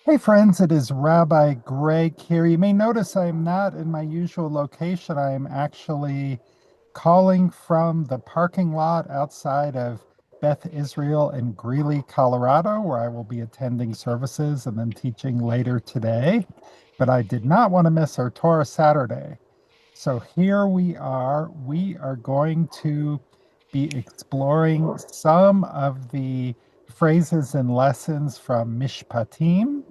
Hey friends, it is Rabbi Greg here. You may notice I'm not in my usual location. I am actually calling from the parking lot outside of Beth Israel in Greeley, Colorado, where I will be attending services and then teaching later today. But I did not want to miss our Torah Saturday. So here we are. We are going to be exploring some of the phrases and lessons from Mishpatim,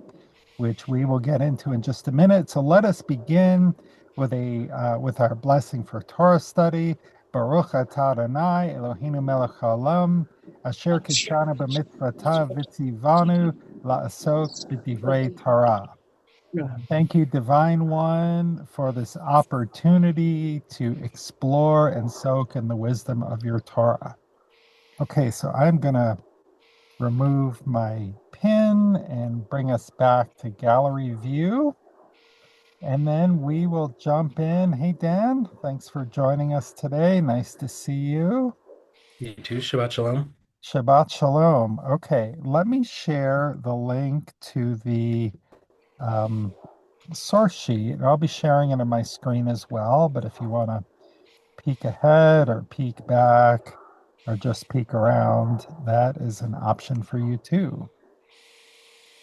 which we will get into in just a minute. So let us begin with our blessing for Torah study. Baruch atah Adonai Eloheinu melech haolam asher kitshanu b'mitzvotav v'tzivanu la'asok b'divrei Torah. Thank you, Divine One, for this opportunity to explore and soak in the wisdom of your Torah. Okay, so I'm going to remove my pin and bring us back to gallery view. And then we will jump in. Hey, Dan, thanks for joining us today. Nice to see you. You too, Shabbat Shalom. Shabbat Shalom. Okay, let me share the link to the um, source sheet. I'll be sharing it on my screen as well, but if you want to peek ahead or peek back or just peek around, that is an option for you too.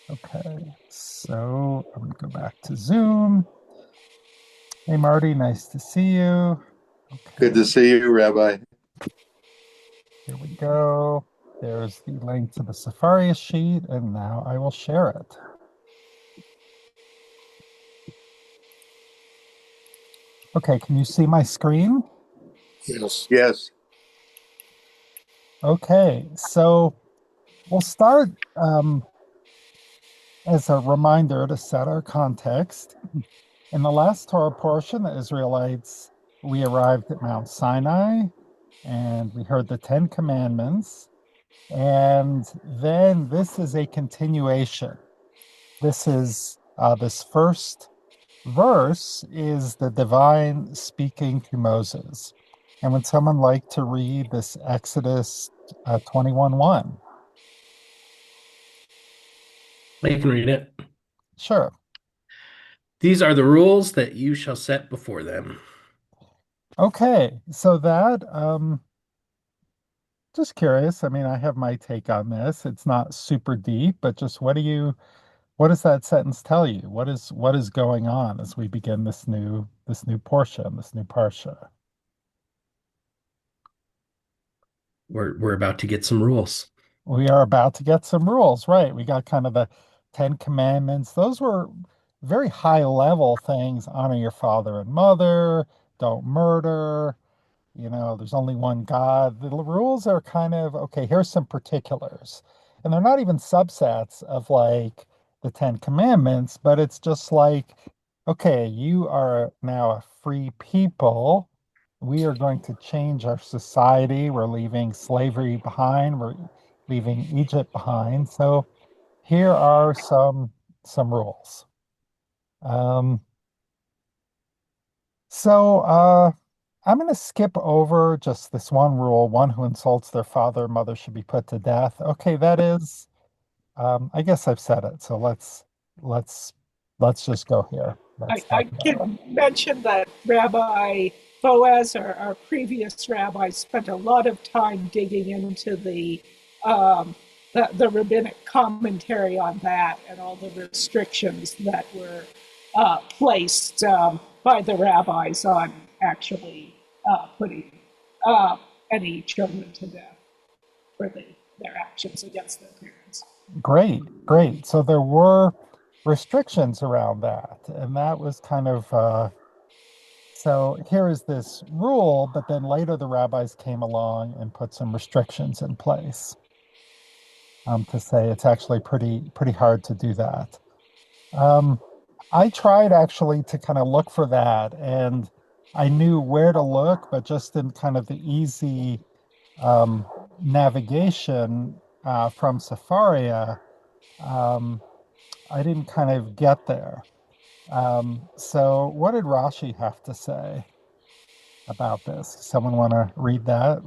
Okay, so I'm going to go back to Zoom. Hey, Marty, nice to see you. Good Okay, to see you, Rabbi. here we go. There's the link to the Safari sheet, and now I will share it. Okay, can you see my screen? Yes. Yes. Okay, so we'll start as a reminder to set our context. In the last Torah portion, the Israelites, we arrived at Mount Sinai and we heard the Ten Commandments. And then this is a continuation. This is this first verse is the divine speaking to Moses. And would someone like to read this Exodus 21:1? You can read it. Sure. These are the rules that you shall set before them. Okay. So that just curious. I mean, I have my take on this. It's not super deep, but just what does that sentence tell you? What is going on as we begin this new portion, this new parsha? We're about to get some rules. We are about to get some rules, right? We got kind of the Ten Commandments. Those were very high level things. Honor your father and mother, don't murder, there's only one God. The rules are kind of, okay, here's some particulars. And they're not even subsets of like the Ten Commandments, but it's just like, okay, you are now a free people. We are going to change our society. We're leaving slavery behind. We're leaving Egypt behind. So here are some rules. Um, so I'm going to skip over just this one rule. One who insults their father or mother should be put to death. Okay, that is, I guess I've said it. So let's let's just go here. Let's I talk about it. can mention that Rabbi Boaz, our previous rabbi, spent a lot of time digging into the rabbinic commentary on that and all the restrictions that were placed by the rabbis on actually putting any children to death for their actions against their parents. Great, great. So there were restrictions around that, and that was kind of so here is this rule, but then later the rabbis came along and put some restrictions in place to say it's actually pretty hard to do that. Um, I tried actually to kind of look for that, and I knew where to look, but just in kind of the easy um, navigation from Safaria, um, I didn't kind of get there. So what did Rashi have to say about this? Someone want to read that?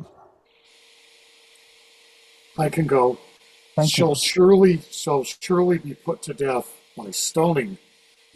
I can go. Thank you. Shall surely be put to death. by stoning.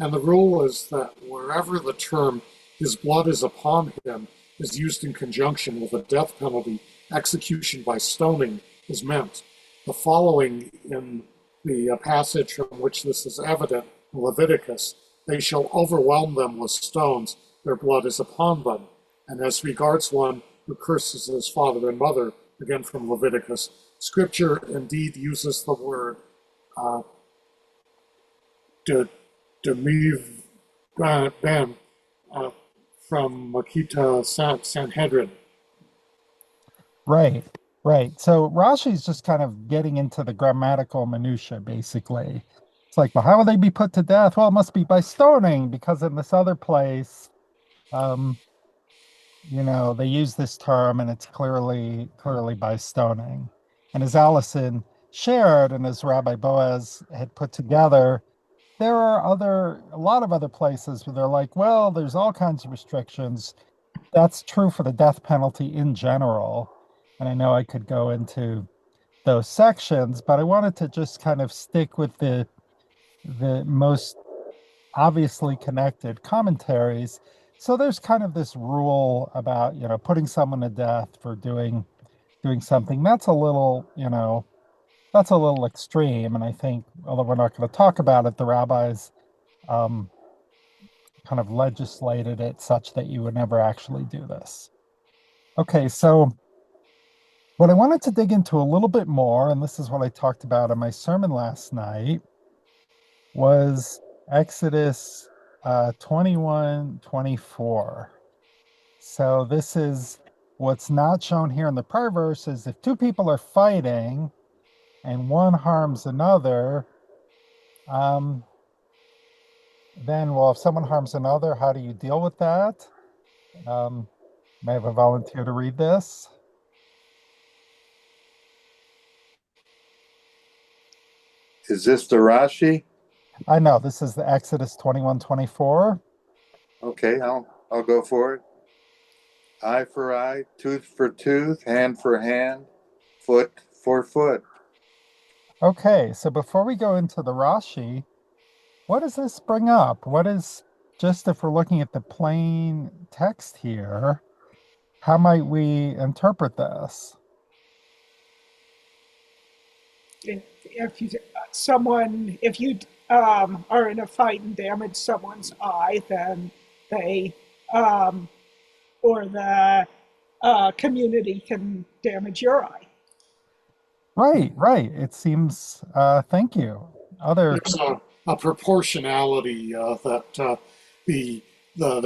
And the rule is that wherever the term his blood is upon him is used in conjunction with a death penalty, execution by stoning is meant. The following in the passage from which this is evident, Leviticus, they shall overwhelm them with stones, their blood is upon them. And as regards one who curses his father and mother, again from Leviticus, Scripture indeed uses the word demiv ben from Makita Sanhedrin. Right, right. So Rashi's just kind of getting into the grammatical minutia, basically. It's like, well, how would they be put to death? Well, it must be by stoning, because in this other place, um, they use this term and it's clearly by stoning. And as Allison shared and as Rabbi Boaz had put together, there are a lot of other places where they're like, well, there's all kinds of restrictions. That's true for the death penalty in general. And I know I could go into those sections, but I wanted to just kind of stick with the most obviously connected commentaries. So there's kind of this rule about, putting someone to death for doing something that's a little extreme. And I think, although we're not going to talk about it, the rabbis um, kind of legislated it such that you would never actually do this. Okay, so what I wanted to dig into a little bit more, and this is what I talked about in my sermon last night, was Exodus 21:24. So this is what's not shown here in the prior verse is if two people are fighting and one harms another, then, well, if someone harms another, how do you deal with that? May I have a volunteer to read this? Is this the Rashi? I know this is the Exodus 21:24. Okay, I'll go for it. Eye for eye, tooth for tooth, hand for hand, foot for foot. Okay, so before we go into the Rashi, what does this bring up? What is, just if we're looking at the plain text here, how might we interpret this? If you are in a fight and damage someone's eye, then they or the community can damage your eye. Right, right. It seems, thank you. There's a proportionality that the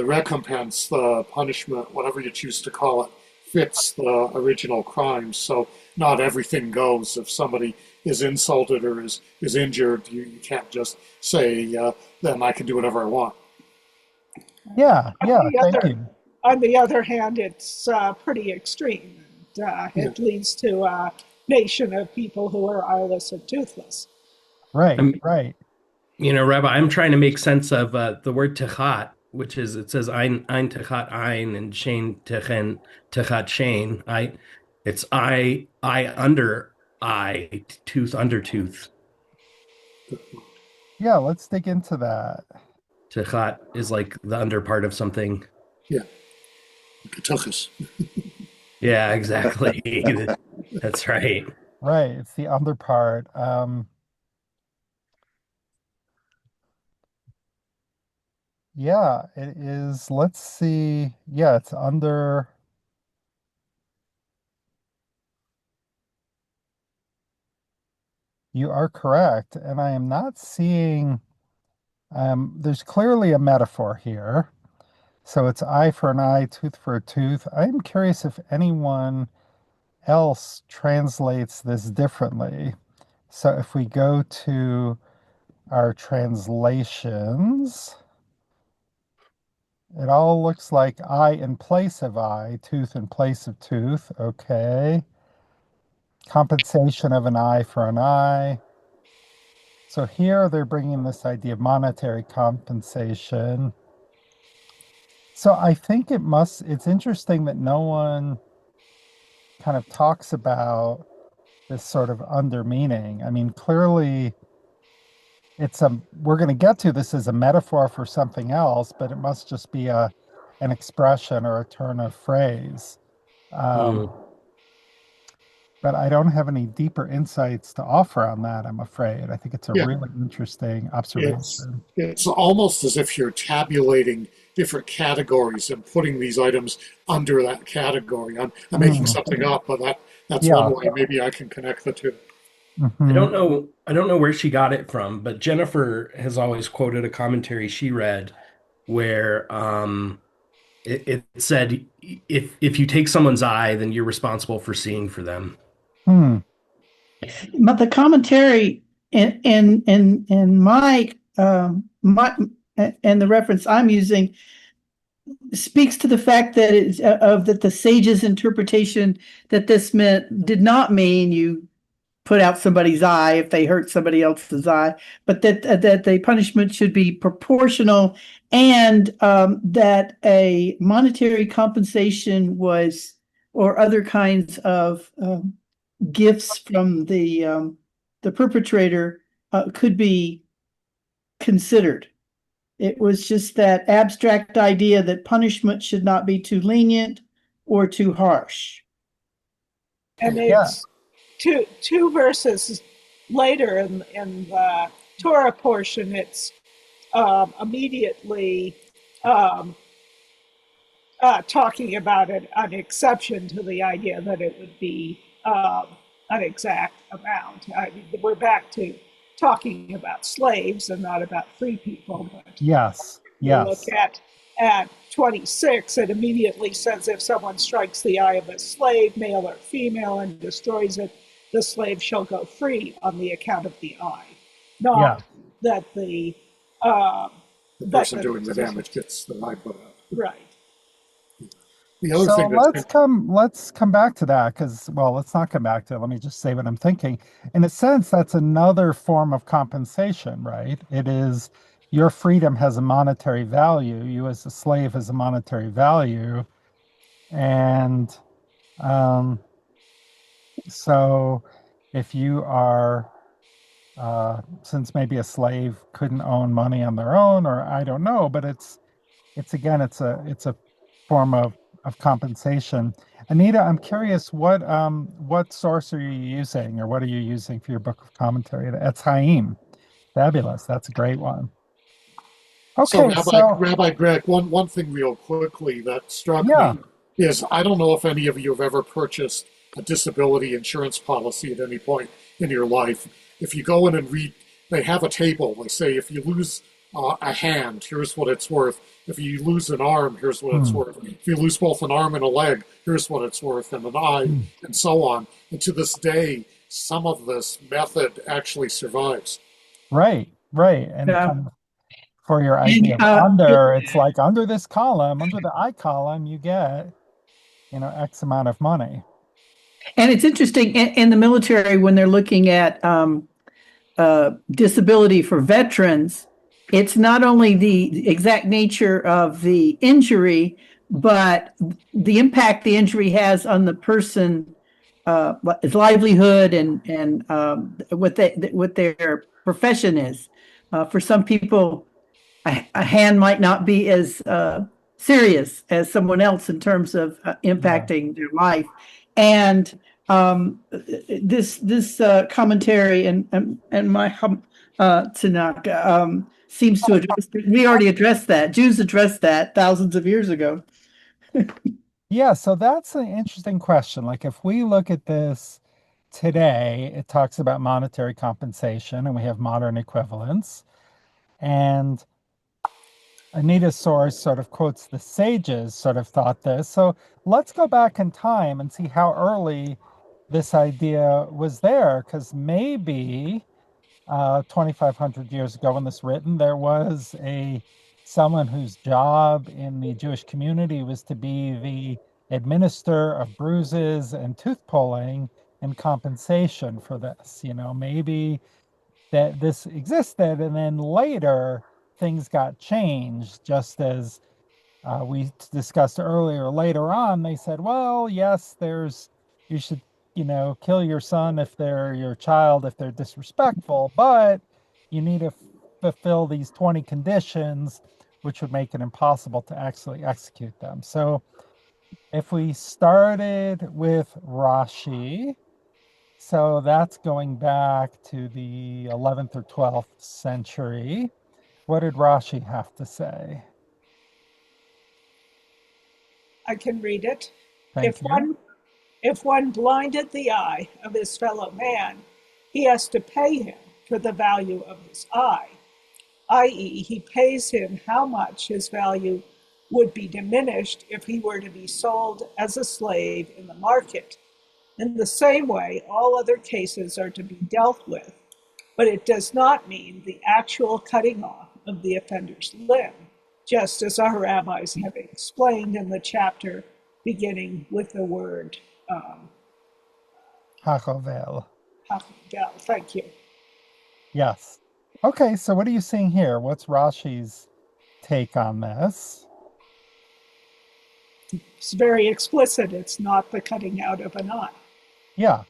recompense, the punishment, whatever you choose to call it, fits the original crime. So not everything goes. If somebody is insulted or is injured, you can't just say, then I can do whatever I want. Yeah, thank you. On the other hand, it's pretty extreme. It leads to a nation of people who are eyeless and toothless. Right, right. Rabbi, I'm trying to make sense of the word techat, which is, it says ein techat ein and shein techat shein. It's eye under eye, tooth under tooth. Yeah, let's dig into that. Techat is like the under part of something. Yeah. Ketuchas. Yeah, exactly. That's right. Right, it's the under part. Yeah, it is. Let's see. Yeah, it's under. You are correct. And I am not seeing, there's clearly a metaphor here. So it's eye for an eye, tooth for a tooth. I'm curious if anyone else translates this differently. So if we go to our translations, it all looks like eye in place of eye, tooth in place of tooth. Okay. Compensation of an eye for an eye. So here they're bringing this idea of monetary compensation. So I think it's interesting that no one kind of talks about this sort of under meaning. I mean, clearly we're going to get to this as a metaphor for something else, but it must just be an expression or a turn of phrase. Hmm. But I don't have any deeper insights to offer on that, I'm afraid. I think it's a Yeah, really interesting it's observation. it's almost as if you're tabulating different categories and putting these items under that category. I'm making Hmm. something up, but that's one Yeah. way maybe I can connect the two. Hmm. I don't know where she got it from, but Jennifer has always quoted a commentary she read where it said if you take someone's eye, then you're responsible for seeing for them. Hmm. But the commentary in my and the reference I'm using speaks to the fact that it's of that the sage's interpretation that this did not mean you put out somebody's eye if they hurt somebody else's eye, but that the punishment should be proportional, and that a monetary compensation was or other kinds of gifts from the perpetrator could be considered. It was just that abstract idea that punishment should not be too lenient or too harsh. And Yeah. it's two verses later in the Torah portion. It's immediately um, talking about an exception to the idea that it would be an exact amount. I mean, we're back to talking about slaves and not about free people. But Yes. you look Yes. at 26, it immediately says if someone strikes the eye of a slave, male or female, and destroys it, the slave shall go free on the account of the eye. Yeah. Not that uh, The that person doing the damage gets the eye put out. right. The other So thing that's let's come back to that because, well, let's not come back to it. Let me just say what I'm thinking. In a sense, that's another form of compensation, right? It is your freedom has a monetary value. You as a slave has a monetary value. And um, so if you are, since maybe a slave couldn't own money on their own, or I don't know, but it's again, it's a form of compensation. Anita, I'm curious, what source are you using, or what are you using for your book of commentary? That's Haim. Fabulous. That's a great one. So, Okay, so Rabbi Greg, one thing real quickly that struck yeah. me is I don't know if any of you have ever purchased a disability insurance policy at any point in your life. If you go in and read, they have a table. They say if you lose a hand, here's what it's worth. If you lose an arm, here's what it's Hmm, worth. If you lose both an arm and a leg, here's what it's worth, and an eye, hmm. and so on. And to this day, some of this method actually survives. Right, right. And Yeah. kind of for your idea And of under, it's like under this column, under the I column, you get, X amount of money. and it's interesting in the military when they're looking at disability for veterans, it's not only the exact nature of the injury, but the impact the injury has on the person, his livelihood and what their profession is. For some people, a hand might not be as serious as someone else in terms of Yeah. impacting their life. And this commentary and my Tanakh seems to address. We already addressed that. Jews addressed that thousands of years ago. Yeah, so that's an interesting question. Like if we look at this today, it talks about monetary compensation and we have modern equivalents. And Anita's source sort of quotes the sages sort of thought this. So let's go back in time and see how early this idea was there, because maybe 2,500 years ago when this written, there was someone whose job in the Jewish community was to be the administer of bruises and tooth pulling in compensation for this. Maybe that this existed, and then later things got changed, just as we discussed earlier. Later on, they said, well, yes, you should, kill your son if they're your child, if they're disrespectful, but, you need to fulfill these 20 conditions, which would make it impossible to actually execute them. So if we started with Rashi, so that's going back to the 11th or 12th century. What did Rashi have to say? I can read it. Thank If you. one if one blinded the eye of his fellow man, he has to pay him for the value of his eye, i.e., he pays him how much his value would be diminished if he were to be sold as a slave in the market. In the same way, all other cases are to be dealt with, but it does not mean the actual cutting off of the offender's limb, just as our rabbis have explained in the chapter beginning with the word Hachovel. Thank you. Yes. Okay, so what are you seeing here? What's Rashi's take on this? It's very explicit. It's not the cutting out of an eye. Yeah.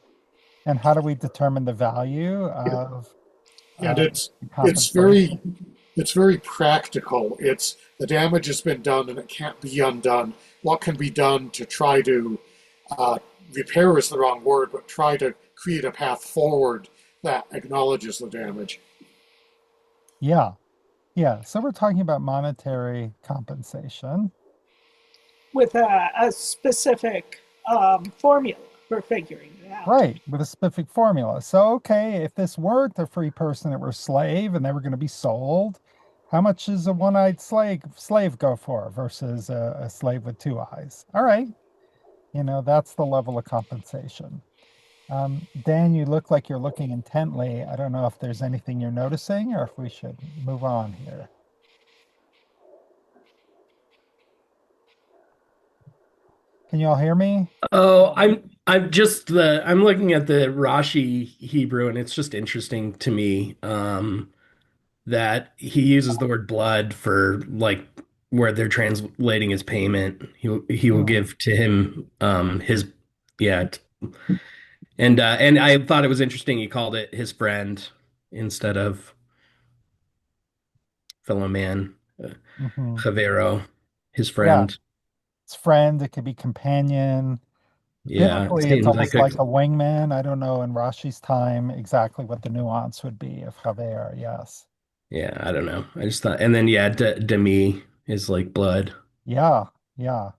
And how do we determine the value of And it's compensation? it's very practical. It's the damage has been done and it can't be undone. What can be done to try to repair is the wrong word, but try to create a path forward that acknowledges the damage. Yeah. Yeah. So we're talking about monetary compensation. With a specific formula for figuring it out. Right, with a specific formula. So, okay, if this weren't a free person, it were a slave and they were going to be sold, how much does a one-eyed slave go for versus a slave with two eyes? All right, that's the level of compensation. Dan, you look like you're looking intently. I don't know if there's anything you're noticing or if we should move on here. Can you all hear me? Oh, I'm looking at the Rashi Hebrew, and it's just interesting to me that he uses the word blood for like where they're translating his payment. He will Hmm. give to him his yeah. And I thought it was interesting he called it his friend instead of fellow man, Hmm. Javero, his Yeah, friend. it's friend, it could be companion. Yeah, it Biblically, it's seemed like almost like a wingman. I don't know in Rashi's time exactly what the nuance would be of Chaver. Yes. yeah, I don't know. I just thought, and then yeah, Demi is like blood. Yeah. Yeah.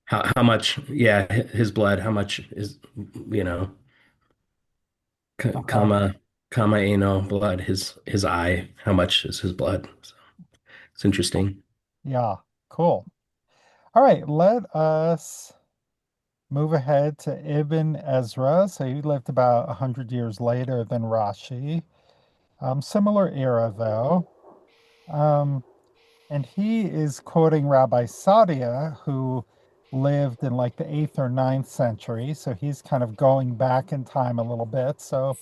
How much? Yeah, his blood. How much is you know, Uh-huh. comma ano blood. His eye. How much is his blood? So it's interesting. Yeah. Cool. All right. Let us move ahead to Ibn Ezra. So he lived about 100 years later than Rashi. Similar era, though. Um, And he is quoting Rabbi Sadia, who lived in like the 8th or 9th century. So he's kind of going back in time a little bit. So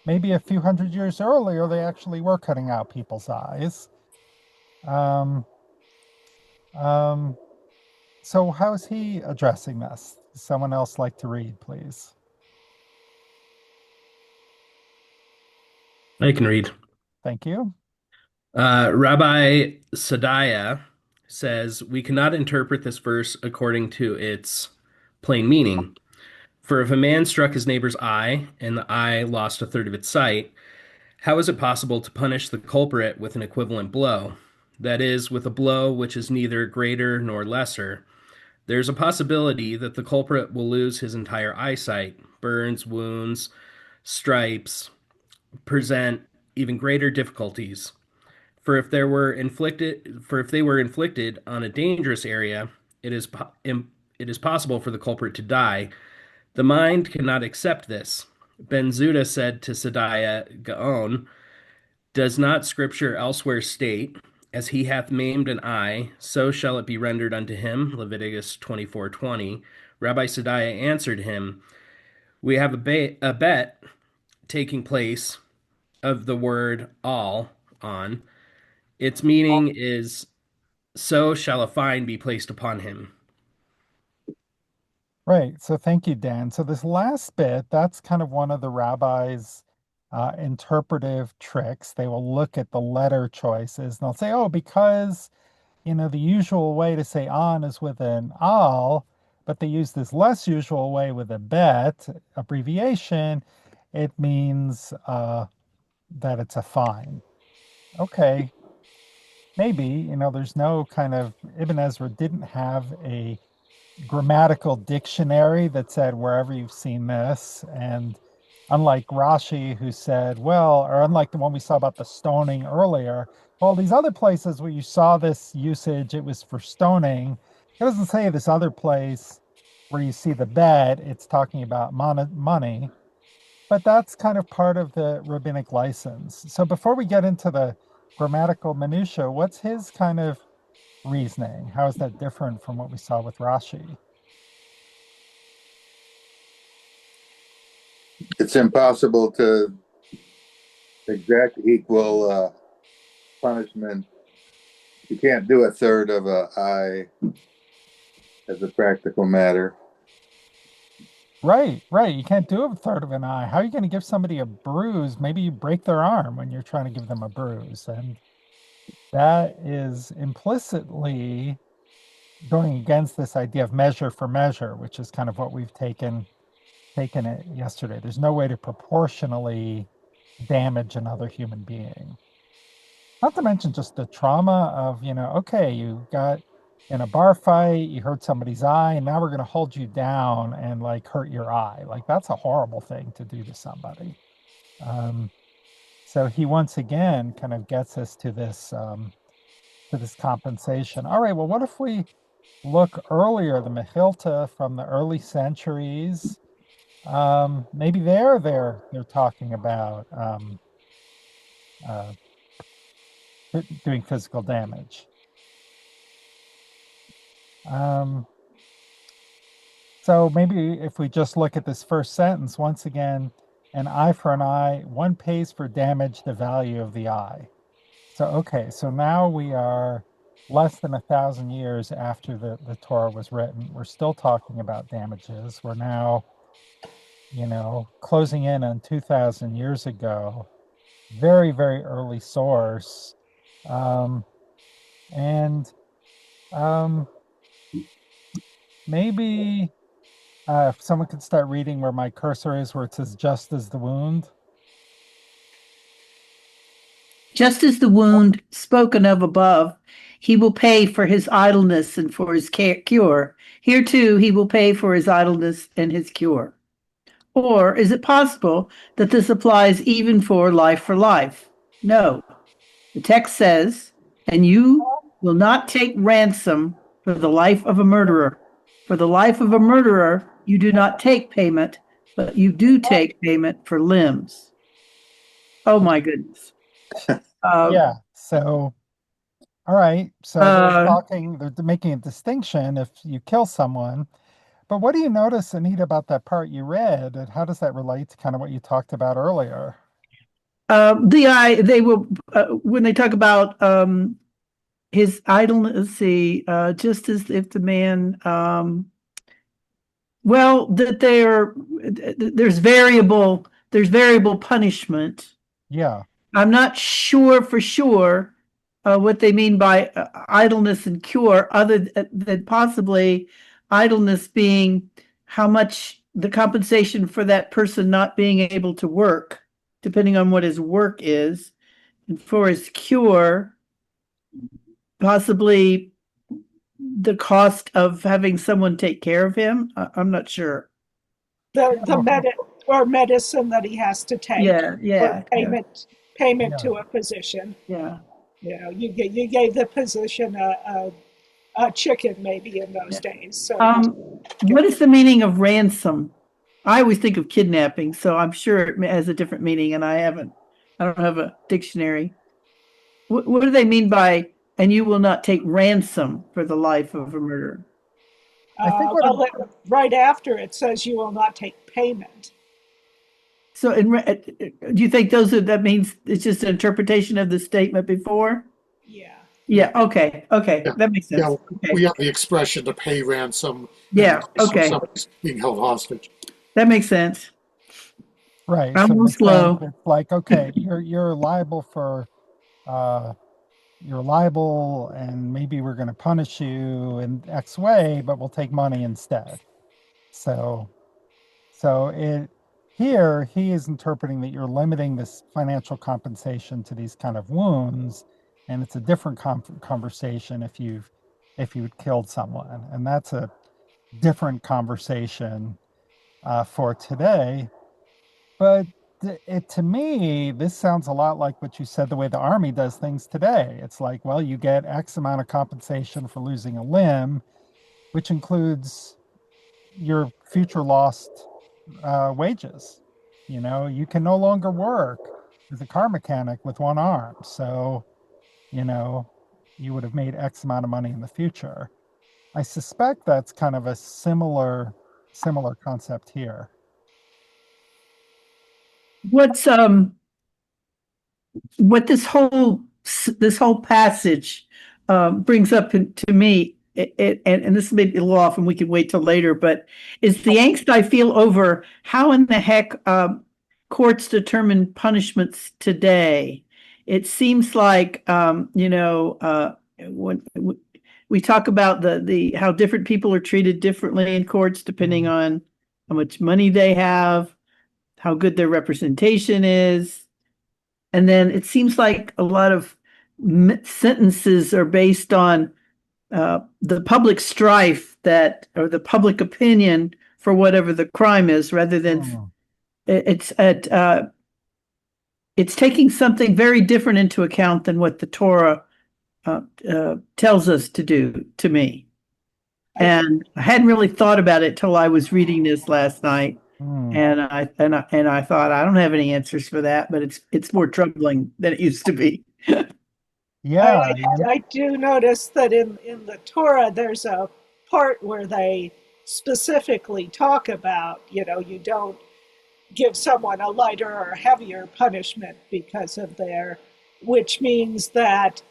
maybe a few hundred years earlier, they actually were cutting out people's eyes. Um, um, so how's he addressing this? Someone else like to read, please. I can read. Thank you. Rabbi Sadiah says we cannot interpret this verse according to its plain meaning. For if a man struck his neighbor's eye and the eye lost a third of its sight, how is it possible to punish the culprit with an equivalent blow? That is, with a blow which is neither greater nor lesser. There's a possibility that the culprit will lose his entire eyesight. Burns, wounds, stripes present even greater difficulties. For if they were inflicted on a dangerous area, it is possible for the culprit to die. The mind cannot accept this. Ben Zuda said to Sadiah Gaon, does not Scripture elsewhere state, as he hath maimed an eye, so shall it be rendered unto him? Leviticus 24:20. Rabbi Sadiah answered him, we have a bet taking place of the word all on. Its meaning is, so shall a fine be placed upon him. Right. So thank you, Dan. So this last bit, that's kind of one of the rabbis' interpretive tricks. They will look at the letter choices and they'll say, oh, because, the usual way to say on is with an al, but they use this less usual way with a bet abbreviation, it means that it's a fine. Okay, maybe, there's no kind of, Ibn Ezra didn't have a grammatical dictionary that said wherever you've seen this. And unlike Rashi, who said, well, or unlike the one we saw about the stoning earlier, well, these other places where you saw this usage, it was for stoning. It doesn't say this other place where you see the bed, it's talking about money. But that's kind of part of the rabbinic license. So before we get into the grammatical minutia, what's his kind of reasoning? How is that different from what we saw with Rashi? It's impossible to exact equal punishment. You can't do a third of a I as a practical matter. Right. You can't do a third of an eye. How are you going to give somebody a bruise? Maybe you break their arm when you're trying to give them a bruise. And that is implicitly going against this idea of measure for measure, which is kind of what we've taken it yesterday. There's no way to proportionally damage another human being. Not to mention just the trauma of, okay, you got in a bar fight, you hurt somebody's eye, and now we're going to hold you down and hurt your eye. That's a horrible thing to do to somebody. So he once again kind of gets us to this compensation. All right, well, what if we look earlier, the Mechilta from the early centuries? Maybe they're talking about doing physical damage. So maybe if we just look at this first sentence, once again, an eye for an eye, one pays for damage the value of the eye. So, okay, so now we are less than 1,000 years after the Torah was written. We're still talking about damages. We're now, closing in on 2,000 years ago. Very, very early source. Maybe if someone could start reading where my cursor is, where it says just as the wound. Just as the wound spoken of above, he will pay for his idleness and for his cure. Here too, he will pay for his idleness and his cure. Or is it possible that this applies even for life? No. The text says, and you will not take ransom for the life of a murderer. For the life of a murderer, you do not take payment, but you do take payment for limbs. Oh my goodness. Yeah. So, all right. So they're making a distinction if you kill someone. But what do you notice, Anita, about that part you read? And how does that relate to kind of what you talked about earlier? They will, when they talk about his idleness, just as if the man, that there's variable punishment. Yeah. I'm not sure for sure what they mean by idleness and cure, other than possibly idleness being how much the compensation for that person not being able to work, depending on what his work is, and for his cure, possibly the cost of having someone take care of him. I'm not sure. The medicine that he has to take. Yeah. Payment to a physician. Yeah. You gave the physician a chicken maybe in those days. So what is the meaning of ransom? I always think of kidnapping, so I'm sure it has a different meaning, and I don't have a dictionary. What do they mean by, and you will not take ransom for the life of a murderer? I think right after it says you will not take payment. So do you think that means it's just an interpretation of the statement before? Yeah. Yeah, okay. Yeah. That makes sense. Yeah, okay. We have the expression to pay ransom. Yeah, okay. Somebody's being held hostage. That makes sense. Right. I'm a So in little a sense, slow. it's like, okay, you're liable for uh you're liable and maybe we're going to punish you in X way, but we'll take money instead. So so it here he is interpreting that you're limiting this financial compensation to these kind of wounds, and it's a different conversation if you've killed someone, and that's a different conversation for today. But it to me, this sounds a lot like what you said, the way the army does things today. It's like, well, you get X amount of compensation for losing a limb, which includes your future lost wages. You know, you can no longer work as a car mechanic with one arm. So, you know, you would have made X amount of money in the future. I suspect that's kind of a similar concept here. What's what this whole passage brings up to me, and this may be a little off, and we can wait till later, but is the angst I feel over how in the heck courts determine punishments today. It seems like when we talk about the how different people are treated differently in courts depending Mm. on how much money they have, how good their representation is. And then it seems like a lot of sentences are based on the public strife that, or the public opinion for whatever the crime is, rather than Mm. it's it's taking something very different into account than what the Torah tells us to do. To me, and I hadn't really thought about it till I was reading this last night. Mm. And I thought I don't have any answers for that, but it's more troubling than it used to be. Yeah, I do notice that in the Torah, there's a part where they specifically talk about, you don't give someone a lighter or heavier punishment because of which means that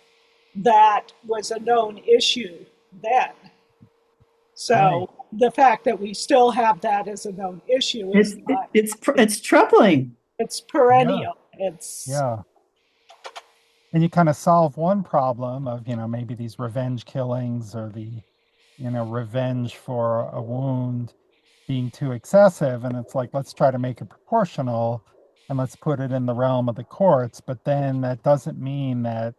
that was a known issue then. right. So the fact that we still have that as a known issue It's is not, it's troubling. it's Yeah, perennial. It's, yeah. And you kind of solve one problem of, maybe these revenge killings or the, revenge for a wound being too excessive. And it's like, let's try to make it proportional and let's put it in the realm of the courts. But then that doesn't mean that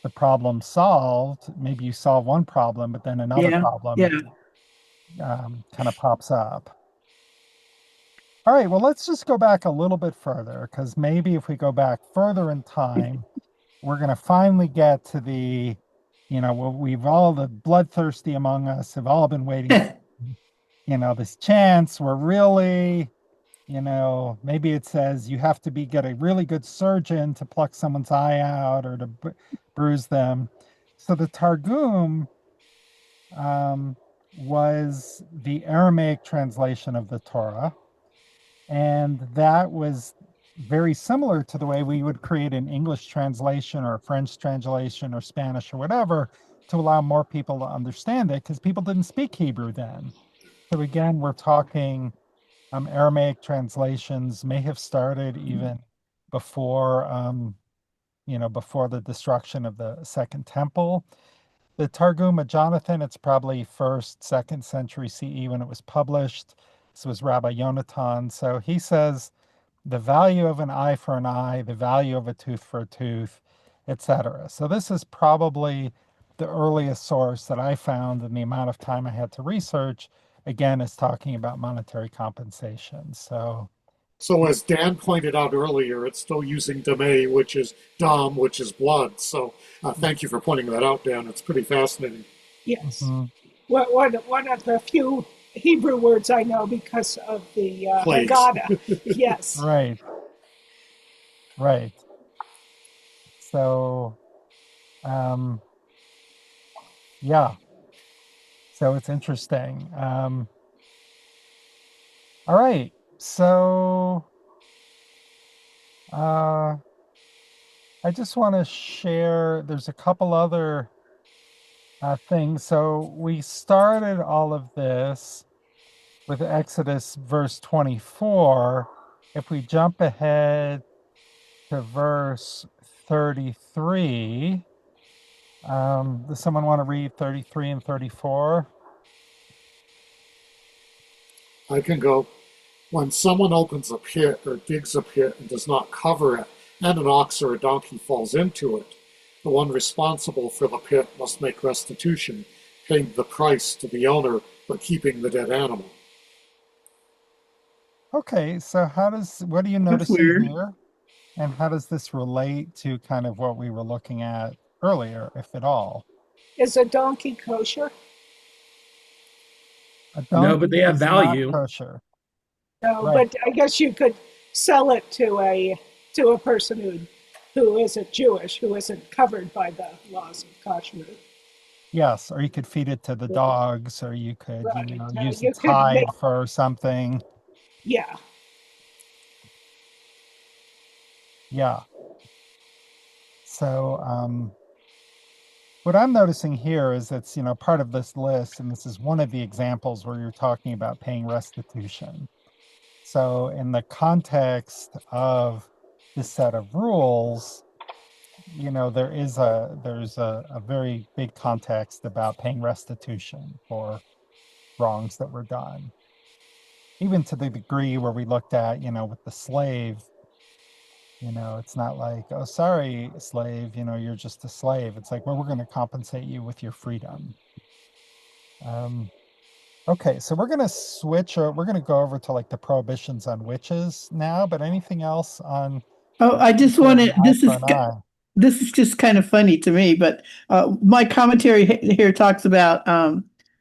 the problem's solved. Maybe you solve one problem, but then another Yeah, problem yeah. kind of pops up. All right, well, let's just go back a little bit further because maybe if we go back further in time, we're going to finally get to the, we've all, the bloodthirsty among us have all been waiting for, this chance. We're really, maybe it says you have to get a really good surgeon to pluck someone's eye out or to bruise them. So the Targum um, was the Aramaic translation of the Torah. And that was very similar to the way we would create an English translation or a French translation or Spanish or whatever to allow more people to understand it because people didn't speak Hebrew then. So again, we're talking Aramaic translations may have started even before, before the destruction of the Second Temple. The Targum of Jonathan, it's probably first, second century CE when it was published. This was Rabbi Yonatan. So he says the value of an eye for an eye, the value of a tooth for a tooth, etc. So this is probably the earliest source that I found in the amount of time I had to research. Again, is talking about monetary compensation. So as Dan pointed out earlier, it's still using dame, which is dam, which is blood. So thank you for pointing that out, Dan. It's pretty fascinating. yes. mhm, One of the few Hebrew words I know because of the Plagues. Haggadah. Yes. right, right. So um, yeah, so it's interesting. All right, so uh, I just want to share. There's a couple other things. So we started all of this with Exodus verse 24, if we jump ahead to verse 33, does someone want to read 33 and 34? I can go. When someone opens a pit or digs a pit and does not cover it, and an ox or a donkey falls into it, the one responsible for the pit must make restitution, paying the price to the owner, but keeping the dead animal. Okay, so what are you That's noticing weird. here? And how does this relate to kind of what we were looking at earlier, if at all? Is a donkey kosher? A No, but they donkey have is not value. kosher. No, Right. but I guess you could sell it to a person who isn't Jewish, who isn't covered by the laws of kashrut. Yes, or you could feed it to the dogs, or you could, Right. use You its could make, hide for something. yeah. Yeah. So, what I'm noticing here is it's, part of this list, and this is one of the examples where you're talking about paying restitution. So, in the context of this set of rules, there's a very big context about paying restitution for wrongs that were done. Even to the degree where we looked at, with the slave, it's not like, oh, sorry, slave, you're just a slave. It's like, well, we're going to compensate you with your freedom. Okay, so we're going to switch, or we're going to go over to like the prohibitions on witches now, but anything else on Oh, I just wanted, eye for an eye? this is just kind of funny to me, but my commentary here talks about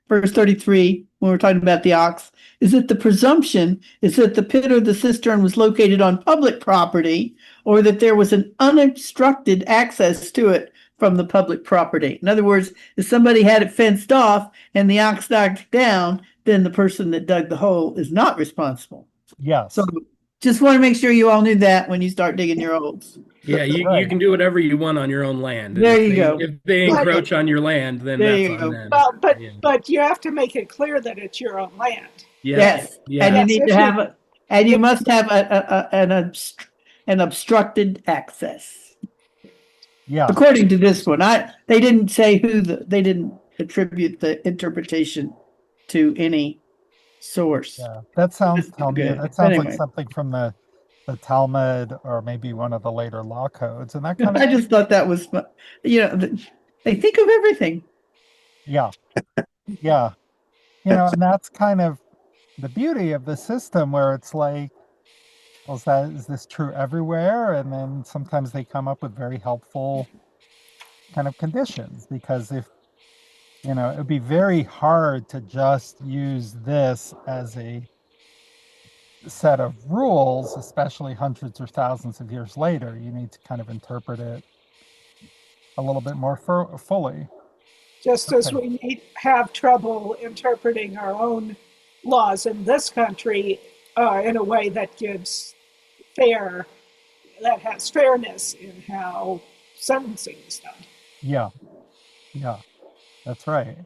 verse 33, when we're talking about the ox, is that the presumption is that the pit or the cistern was located on public property, or that there was an unobstructed access to it from the public property. In other words, if somebody had it fenced off and the ox knocked down, then the person that dug the hole is not responsible. Yes. So just want to make sure you all knew that when you start digging your holes. Yeah, you Right. can do whatever you want on your own land, and There you go. if they But, encroach on your land, then There that's you on go. them. well, Yeah. but you have to make it clear that it's your own land. Yeah. Yes, and you Yeah. need Yes, to if you- have and you must have an obstructed access. Yeah. According to this one, they didn't say they didn't attribute the interpretation to any source. Yeah. That sounds Talmud. Good. That sounds like Anyway, something from the Talmud, or maybe one of the later law codes, and that kind of I just thought that was fun. They think of everything. yeah, yeah. And that's kind of the beauty of the system, where it's like, well, is this true everywhere? And then sometimes they come up with very helpful kind of conditions, because if it would be very hard to just use this as a set of rules, especially hundreds or thousands of years later. You need to kind of interpret it a little bit more fully. Just as we have trouble interpreting our own laws in this country in a way that that has fairness in how sentencing is done. Yeah, yeah, that's right.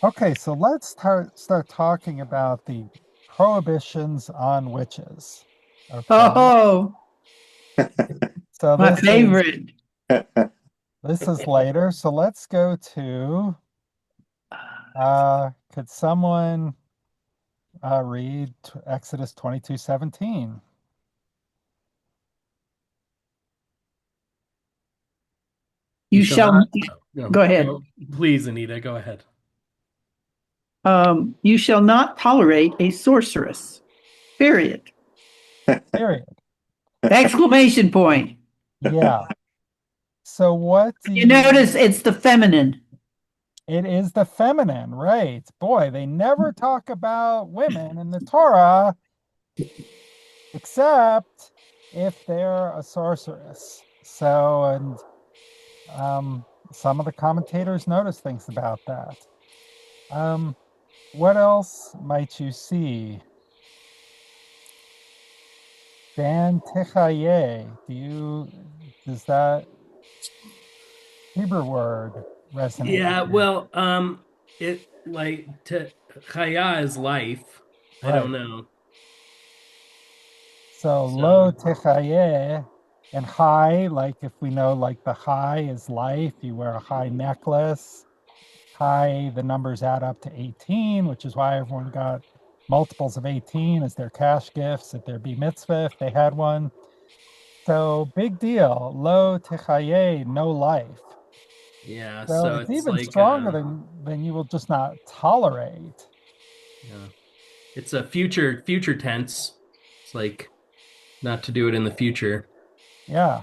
Okay, so let's start talking about the prohibitions on witches. Okay. Oh, So my favorite. This is later. So let's go to, could someone read Exodus 22:17? You shall No, go ahead. Please, Anita, go ahead. You shall not tolerate a sorceress. Period. Period. Exclamation point. Yeah. So what do You notice it's the feminine. It is the feminine, right? Boy, they never talk about women in the Torah, except if they're a sorceress. So, and some of the commentators notice things about that. What else might you see? Dan Techaye, does that Hebrew word resonate? Yeah, well, it like chaya is life. I don't know. So lo techaye and high, like if we know like the high is life, you wear a high necklace. High, the numbers add up to 18, which is why everyone got multiples of 18 as their cash gifts at their bar mitzvah if they had one. So big deal. Lo techaye, no life. Yeah, So so it's it's even like stronger than you will just not tolerate. yeah. It's a future tense. It's like not to do it in the future. Yeah.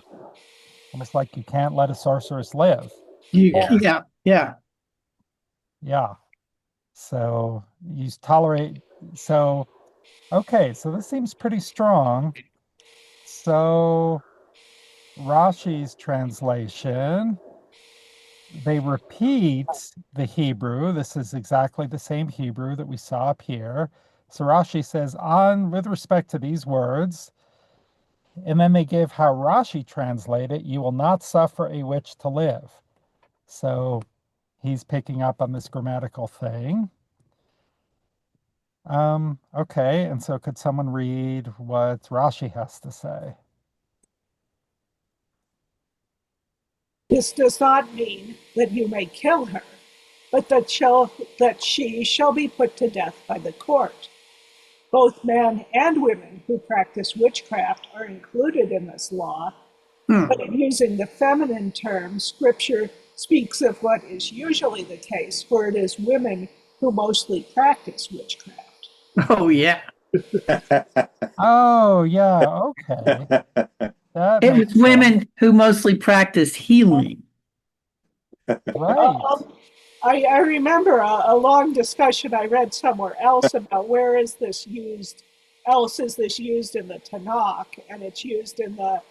Almost like you can't let a sorceress live. Yeah. Yeah. Yeah. So you tolerate. So, okay. So this seems pretty strong. So Rashi's translation, they repeat the Hebrew. This is exactly the same Hebrew that we saw up here. So Rashi says, on with respect to these words, and then they give how Rashi translate it, you will not suffer a witch to live. So he's picking up on this grammatical thing. Okay, and so could someone read what Rashi has to say? This does not mean that you may kill her, but that she shall be put to death by the court. Both men and women who practice witchcraft are included in this law, but in using the feminine term, Scripture speaks of what is usually the case, for it is women who mostly practice witchcraft. Oh, yeah. Oh, yeah, okay. That It was makes sense. women who mostly practice healing. Right. I remember a long discussion I read somewhere else about where is this used, else is this used in the Tanakh, and it's used in the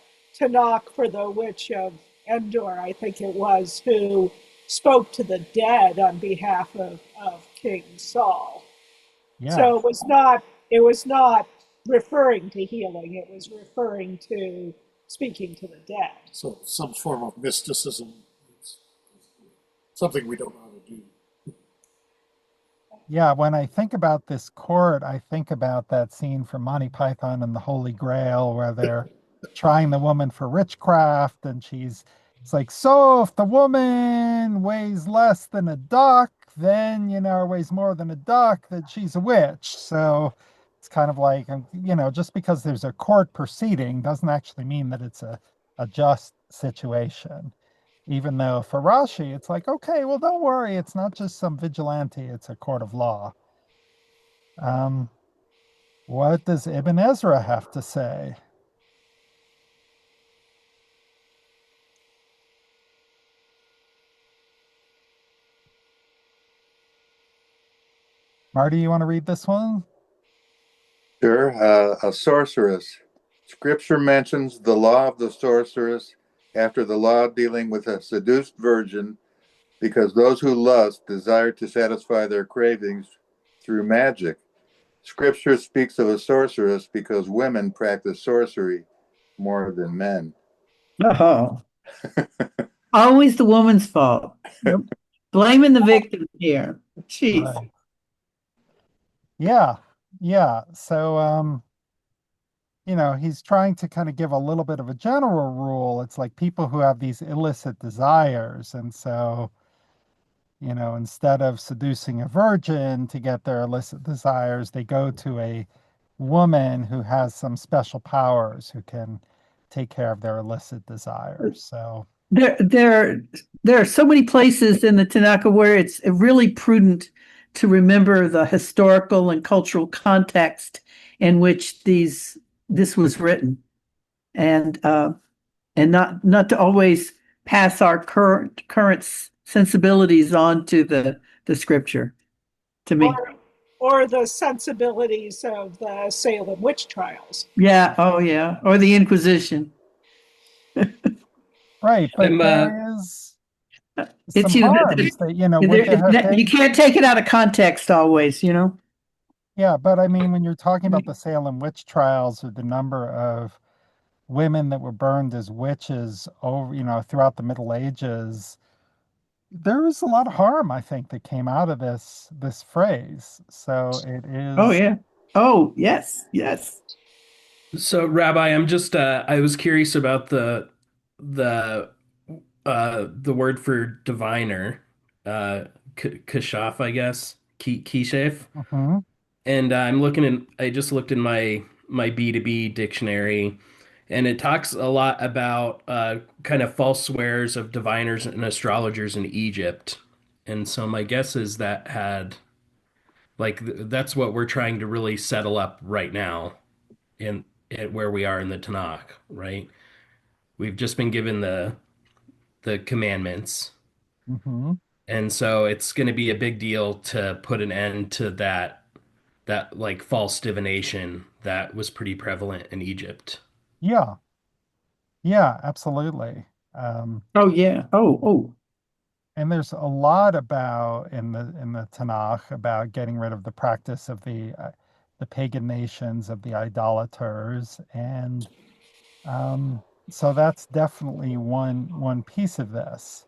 Tanakh for the witch of Endor, I think it was, who spoke to the dead on behalf of King Saul. Yeah. So it was not referring to healing, it was referring to speaking to the dead. So some form of mysticism, something we don't know how to do. Yeah, when I think about this court, I think about that scene from Monty Python and the Holy Grail where they're trying the woman for witchcraft and it's like, so if the woman weighs less than a duck, then, or weighs more than a duck, then she's a witch. So it's kind of like, just because there's a court proceeding doesn't actually mean that it's a just situation. Even though for Rashi, it's like, okay, well, don't worry. It's not just some vigilante, it's a court of law. What does Ibn Ezra have to say? Marty, you want to read this one? Sure. A sorceress. Scripture mentions the law of the sorceress after the law dealing with a seduced virgin, because those who lust desire to satisfy their cravings through magic. Scripture speaks of a sorceress because women practice sorcery more than men. Oh, always the woman's fault. Yep. Blaming the victim here. Jeez. Right. Yeah. Yeah. So, he's trying to kind of give a little bit of a general rule. It's like people who have these illicit desires. And so, instead of seducing a virgin to get their illicit desires, they go to a woman who has some special powers who can take care of their illicit desires. So There are so many places in the Tanakh where it's really prudent to remember the historical and cultural context in which this was written, and not to always pass our current sensibilities on to the scripture. To me, or the sensibilities of the Salem witch trials. yeah, oh yeah, or the Inquisition. right, but there is some harms that, you can't take it out of context always, Yeah, but I mean, when you're talking about the Salem witch trials or the number of women that were burned as witches over, throughout the Middle Ages, there was a lot of harm, I think, that came out of this phrase. So it is. Oh yeah. Oh yes, yes. So, Rabbi, I'm just I was curious about the the word for diviner, uh kashaf, I guess, kishef. Hmm. And I'm looking in I just looked in my B2B dictionary, and it talks a lot about kind of false swears of diviners and astrologers in Egypt. And so my guess is that had that's what we're trying to really settle up right now in at where we are in the Tanakh, right? We've just been given the commandments, Hmm. and so it's going to be a big deal to put an end to that like false divination that was pretty prevalent in Egypt. Yeah, yeah, absolutely. Um, Oh yeah. Oh. and there's a lot about in the Tanakh about getting rid of the practice of the pagan nations of the idolaters, and um, so that's definitely one piece of this.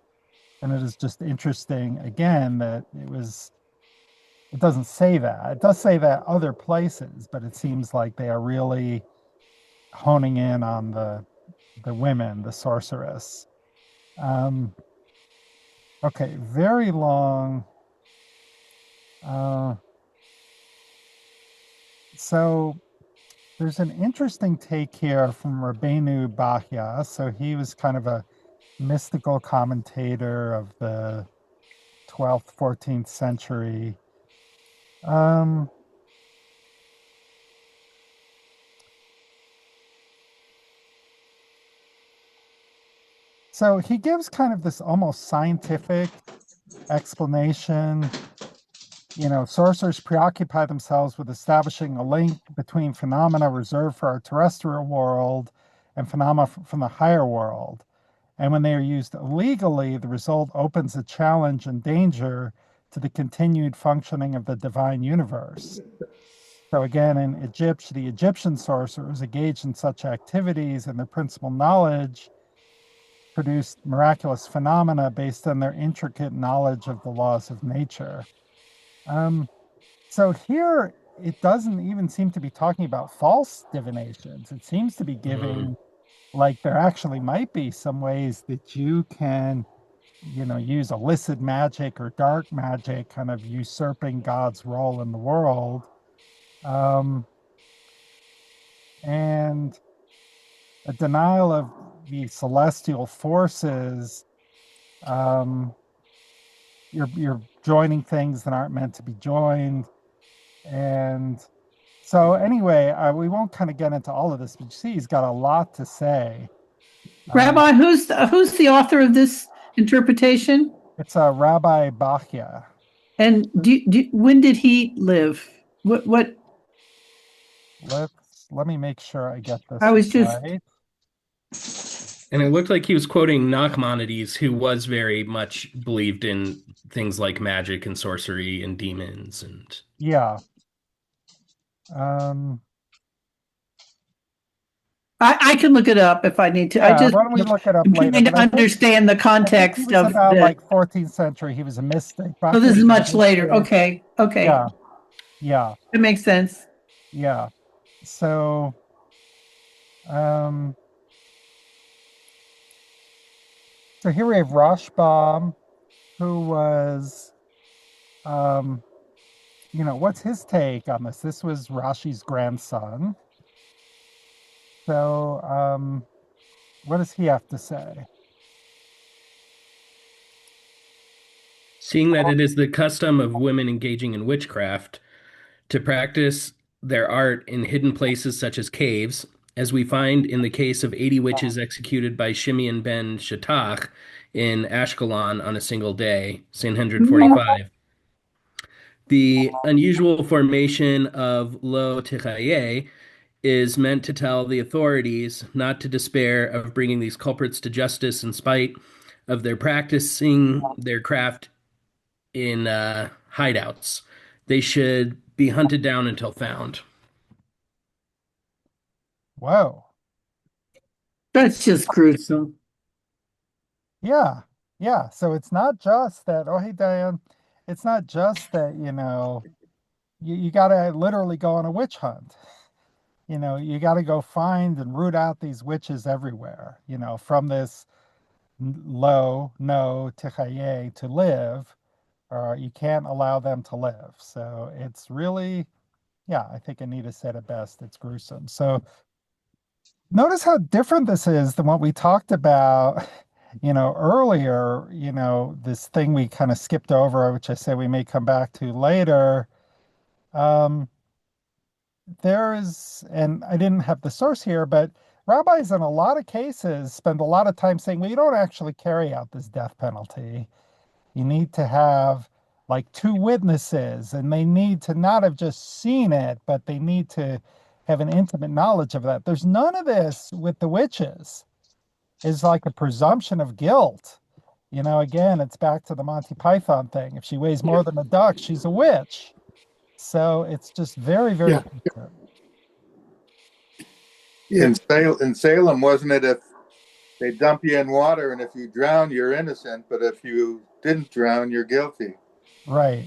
And it is just interesting again that it doesn't say that. It does say that other places, but it seems like they are really honing in on the women, the sorceress. Um, okay, very long. Uh, so there's an interesting take here from Rabbeinu Bahya. So he was kind of a mystical commentator of the 12th, 14th century. Um, so he gives kind of this almost scientific explanation. Sorcerers preoccupy themselves with establishing a link between phenomena reserved for our terrestrial world and phenomena from the higher world. And when they are used illegally, the result opens a challenge and danger to the continued functioning of the divine universe. So again, in Egypt, the Egyptian sorcerers engaged in such activities and their principal knowledge produced miraculous phenomena based on their intricate knowledge of the laws of nature. Um, so here, it doesn't even seem to be talking about false divinations. It seems to be Mm. giving, like, there actually might be some ways that you can, use illicit magic or dark magic, kind of usurping God's role in the world. Um, and a denial of the celestial forces. Um, you're joining things that aren't meant to be joined. And so anyway, we won't kind of get into all of this, but you see, he's got a lot to say. Um, Rabbi, who's the author of this interpretation? it's a Rabbi Bachya. And when did he live? What Let me make sure I get I this was just right. And it looked like he was quoting Nachmanides, who was very much believed in things like magic and sorcery and demons. And Yeah. Um, I can look it up if I need to. I yeah, just why don't we look it up am later? trying But to understand the I think he context was of about the. like 14th century. He was a mystic. So Bachya this is was a much later. mystic. Okay, okay, Yeah, yeah, it makes sense. yeah. So, um, so here we have Rashbam, who was, um, what's his take on this? This was Rashi's grandson. So, what does he have to say? seeing that it is the custom of women engaging in witchcraft to practice their art in hidden places such as caves, as we find in the case of 80 witches executed by Shimeon ben Shattach in Ashkelon on a single day, Sanhedrin 45. The unusual formation of Lo Tichaye is meant to tell the authorities not to despair of bringing these culprits to justice in spite of their practicing their craft in hideouts. They should be hunted down until found. Whoa. That's just gruesome. Yeah, yeah. So it's not just that, oh, hey, Diane, it's not just that, you got to literally go on a witch hunt. you got to go find and root out these witches everywhere, from this low, no, tichaye, to live, or you can't allow them to live. So it's really, yeah, I think Anita said it best. It's gruesome. So notice how different this is than what we talked about, earlier, this thing we kind of skipped over, which I said we may come back to later. Um, there is, and I didn't have the source here, but rabbis in a lot of cases spend a lot of time saying, well, you don't actually carry out this death penalty. You need to have like two witnesses, and they need to not have just seen it, but they need to have an intimate knowledge of that. There's none of this with the witches. It's like a presumption of guilt. Again, it's back to the Monty Python thing. If she weighs more than a duck, she's a witch. So it's just very, very different. In Salem, wasn't it, if they dump you in water and if you drown, you're innocent, but if you didn't drown, you're guilty. Right.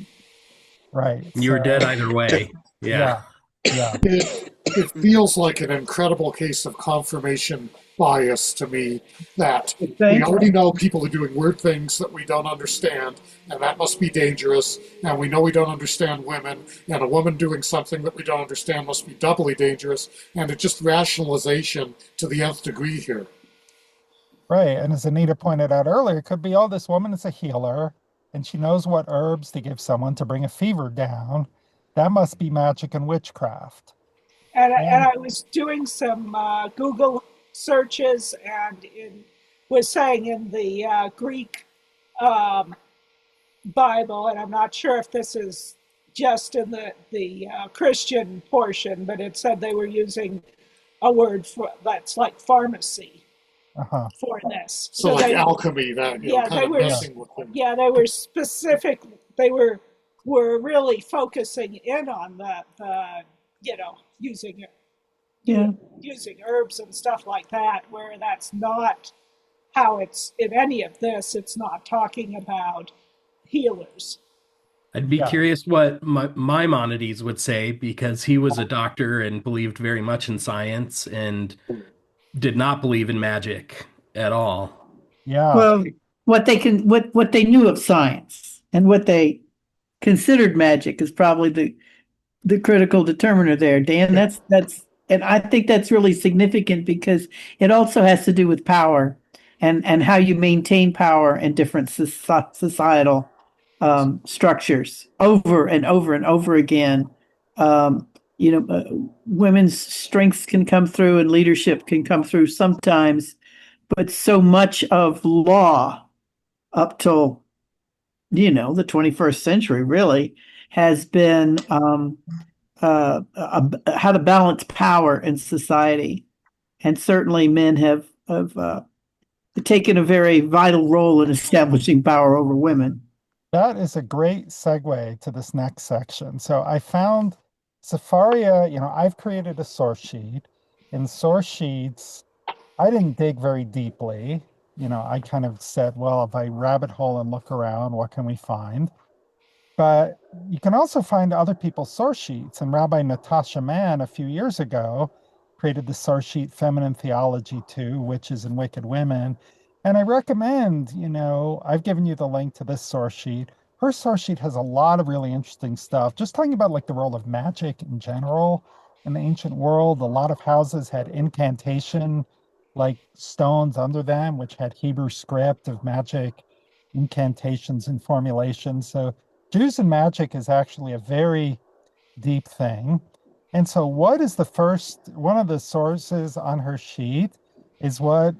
You were dead either way. Yeah. It feels like an incredible case of confirmation bias to me, that we already know people are doing weird things that we don't understand, and that must be dangerous, and we know we don't understand women, and a woman doing something that we don't understand must be doubly dangerous, and it's just rationalization to the nth degree here. Right, and as Anita pointed out earlier, it could be, oh, this woman is a healer, and she knows what herbs to give someone to bring a fever down. That must be magic and witchcraft. And I was doing some Google searches, and was saying in the Greek Bible, and I'm not sure if this is just in the Christian portion, but it said they were using a word that's like pharmacy for this. So like alchemy, that messing with them. Yeah, they were specific. They were really focusing in on the using herbs and stuff like that, where that's not how it's in any of this. It's not talking about healers. I'd be curious what Maimonides would say, because he was a doctor and believed very much in science and did not believe in magic at all. Yeah. Well, what they knew of science and what they considered magic is probably the critical determiner there, Dan. That's and I think that's really significant, because it also has to do with power and how you maintain power in different societal structures over and over and over again. Women's strengths can come through and leadership can come through sometimes, but so much of law up till the 21st century really has been how to balance power in society, and certainly men have taken a very vital role in establishing power over women. That is a great segue to this next section. So I found Safaria, I've created a source sheet. In source sheets, I didn't dig very deeply. I kind of said, well, if I rabbit hole and look around, what can we find? But you can also find other people's source sheets. And Rabbi Natasha Mann, a few years ago, created the source sheet Feminine Theology 2, Witches and Wicked Women. And I recommend, I've given you the link to this source sheet. Her source sheet has a lot of really interesting stuff, just talking about like the role of magic in general in the ancient world. A lot of houses had incantation, like stones under them, which had Hebrew script of magic incantations and formulations. So Jews and magic is actually a very deep thing. And so what is one of the sources on her sheet is what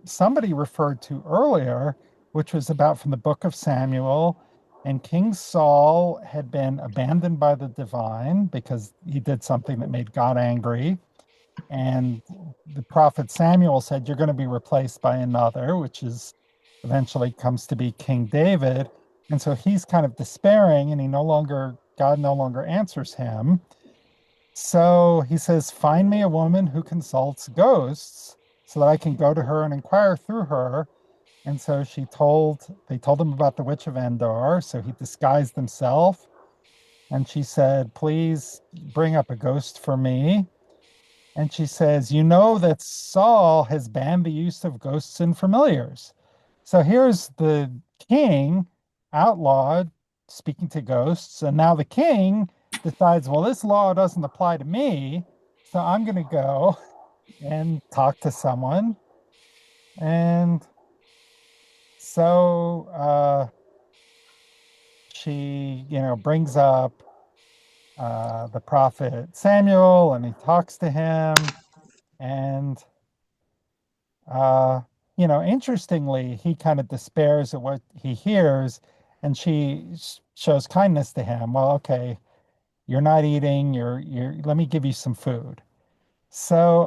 somebody referred to earlier, which was about from the book of Samuel. And King Saul had been abandoned by the divine because he did something that made God angry. And the prophet Samuel said, you're going to be replaced by another, which is eventually comes to be King David. And so he's kind of despairing, and God no longer answers him. So he says, find me a woman who consults ghosts so that I can go to her and inquire through her. And so they told him about the witch of Endor. So he disguised himself. And she said, please bring up a ghost for me. And she says, you know that Saul has banned the use of ghosts and familiars. So here's the king outlawed speaking to ghosts. And now the king decides, well, this law doesn't apply to me. So I'm going to go and talk to someone. And so she, brings up the prophet Samuel, and he talks to him. And interestingly, he kind of despairs at what he hears, and she shows kindness to him. Well, okay, you're not eating, let me give you some food. So,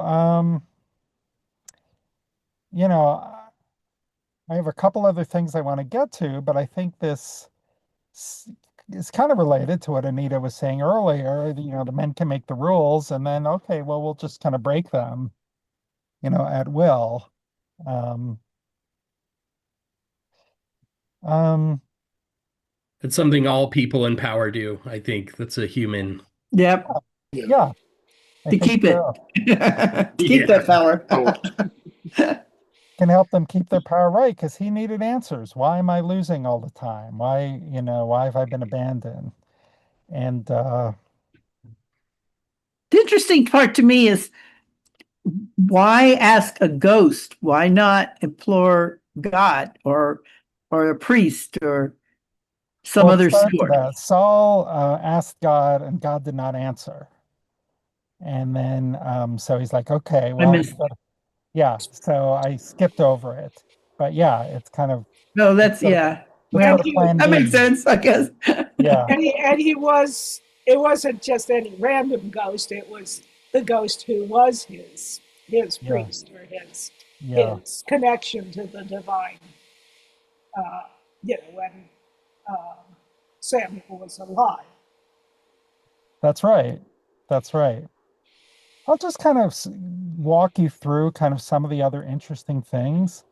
I have a couple other things I want to get to, but I think this is kind of related to what Anita was saying earlier. The men can make the rules, and then, okay, well, we'll just kind of break them, at will. Um, um, It's something all people in power do. I think that's a human. Yep. yeah, I To think keep it. so. To keep that power. Can help them keep their power, right? Because he needed answers. Why am I losing all the time? Why have I been abandoned? And The interesting part to me is, why ask a ghost? Why not implore God or a priest or some well, it other starts with sort? that. Saul asked God, and God did not answer. And then, so he's like, okay, I well, missed. yeah. So I skipped over it, but yeah, it's kind of No, that's let's yeah. go Well, to plan that B. makes sense, I guess. Yeah, He was, it wasn't just any random ghost, it was the ghost who was his yeah, priest, or yeah. his connection to the divine, uh, when Samuel was alive. That's right. That's right. I'll just kind of walk you through kind of some of the other interesting things.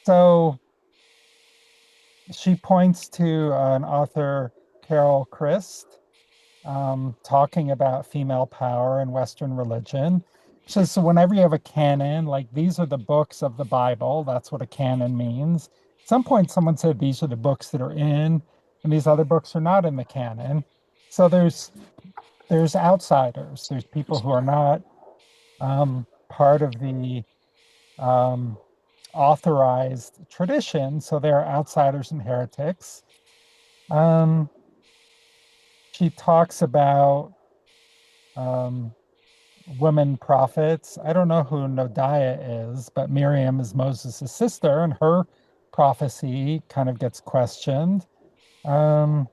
So she points to an author, Carol Christ, talking about female power in Western religion. She says, so whenever you have a canon, like these are the books of the Bible, that's what a canon means. At some point, someone said these are the books that are in, and these other books are not in the canon. So there's outsiders. There's people who are not part of the um, authorized tradition. So they're outsiders and heretics. Um, she talks about um, women prophets. I don't know who Nodiah is, but Miriam is Moses' sister, and her prophecy kind of gets questioned. Um,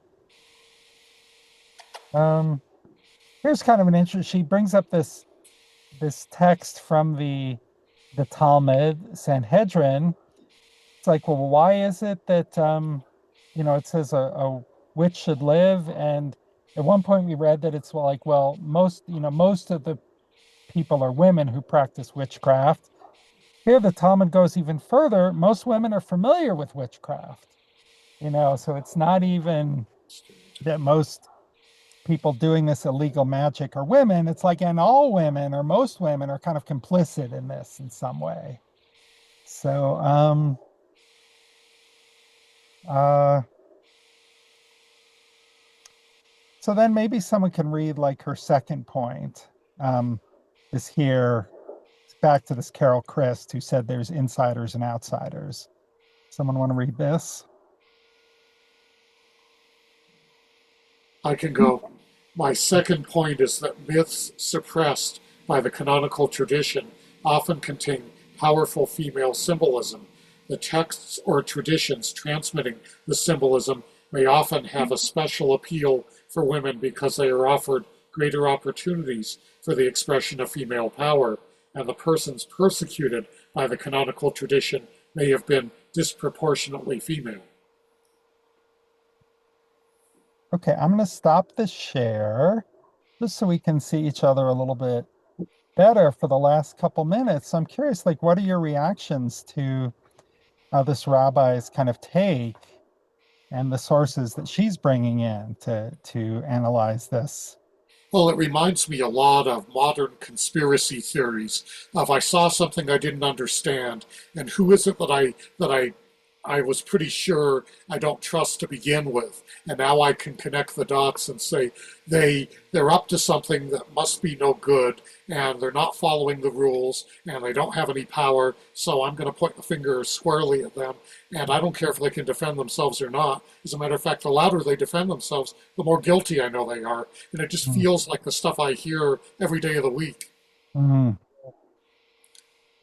um, Here's kind of an interest. She brings up this text from the Talmud Sanhedrin. It's like, well, why is it that it says a witch should live? And at one point we read that it's like, well, most of the people are women who practice witchcraft. Here the Talmud goes even further. Most women are familiar with witchcraft, so it's not even that most people doing this illegal magic are women. It's like, and all women or most women are kind of complicit in this in some way. So, uh, so then maybe someone can read like her second point. Is here back to this Carol Christ who said there's insiders and outsiders. Someone want to read this? I can go. My second point is that myths suppressed by the canonical tradition often contain powerful female symbolism. The texts or traditions transmitting the symbolism may often have a special appeal for women because they are offered greater opportunities for the expression of female power, and the persons persecuted by the canonical tradition may have been disproportionately female. Okay, I'm going to stop the share just so we can see each other a little bit better for the last couple minutes. So I'm curious, like, what are your reactions to this rabbi's kind of take and the sources that she's bringing in to analyze this? Well, it reminds me a lot of modern conspiracy theories of I saw something I didn't understand, and who is it that I was pretty sure I don't trust to begin with, and now I can connect the dots and say they're up to something that must be no good, and they're not following the rules, and they don't have any power, so I'm going to point the finger squarely at them, and I don't care if they can defend themselves or not. As a matter of fact, the louder they defend themselves, the more guilty I know they are, and it just Mm, feels like the stuff I hear every day of the week. mm.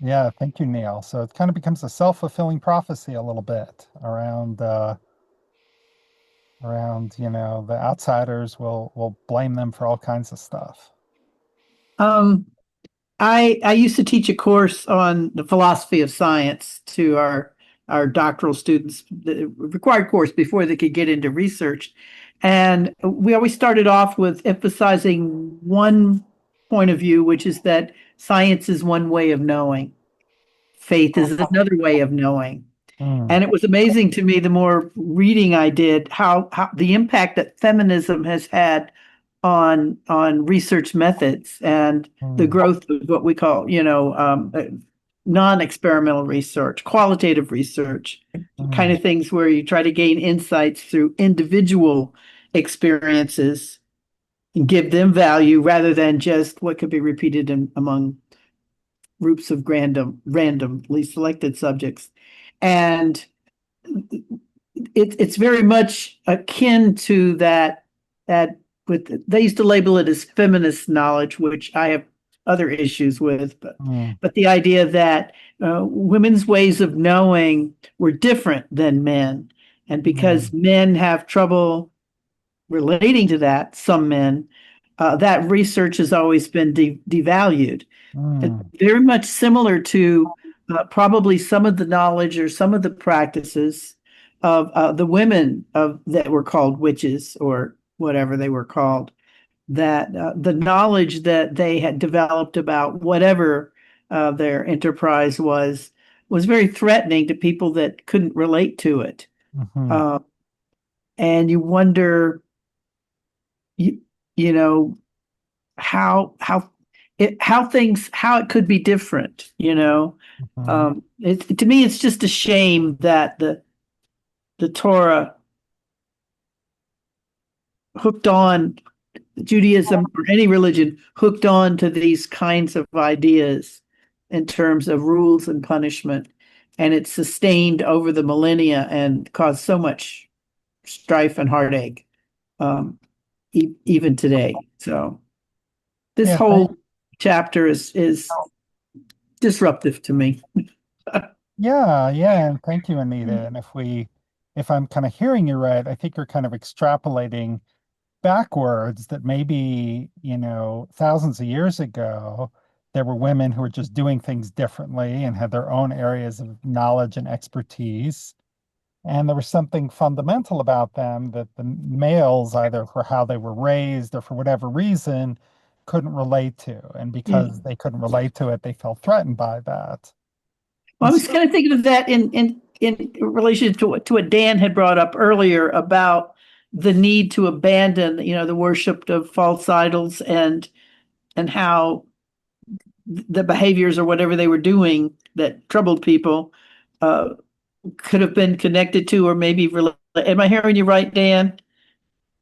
Yeah, thank you, Neil. So it kind of becomes a self-fulfilling prophecy a little bit around, the outsiders will blame them for all kinds of stuff. Um, I used to teach a course on the philosophy of science to our doctoral students, the required course before they could get into research. And we always started off with emphasizing one point of view, which is that science is one way of knowing, faith is another way of knowing. Mm, And it was amazing to me the more reading I did, how the impact that feminism has had on research methods and the mm, growth of what we call, non-experimental research, qualitative research, kind mm, of things where you try to gain insights through individual experiences and give them value rather than just what could be repeated among groups of randomly selected subjects. And it's very much akin to that with they used to label it as feminist knowledge, which I have other issues with, but mm, the idea that women's ways of knowing were different than men, and because mm, men have trouble relating to that, some men, that research has always been devalued. It's mm, very much similar to probably some of the knowledge or some of the practices of the women of that were called witches or whatever they were called. That the knowledge that they had developed about whatever their enterprise was very threatening to people that couldn't relate to it. mhm, Uh, and you wonder, you, you know, how it could be different, mhm, to me it's just a shame that the Torah hooked on Judaism or any religion hooked on to these kinds of ideas in terms of rules and punishment, and it's sustained over the millennia and caused so much strife and heartache, um, even today. So this yeah, whole chapter is disruptive to me. yeah, and thank you, Anita. And if I'm kind of hearing you right, I think you're kind of extrapolating backwards that maybe, thousands of years ago, there were women who were just doing things differently and had their own areas of knowledge and expertise. And there was something fundamental about them that the males, either for how they were raised or for whatever reason, couldn't relate to. And Yeah. because they couldn't relate to it, they felt threatened by that. Well, And I was so, kind of thinking of that in relation to what Dan had brought up earlier about the need to abandon, the worship of false idols and how the behaviors or whatever they were doing that troubled people uh, could have been connected to or maybe related. Am I hearing you right, Dan?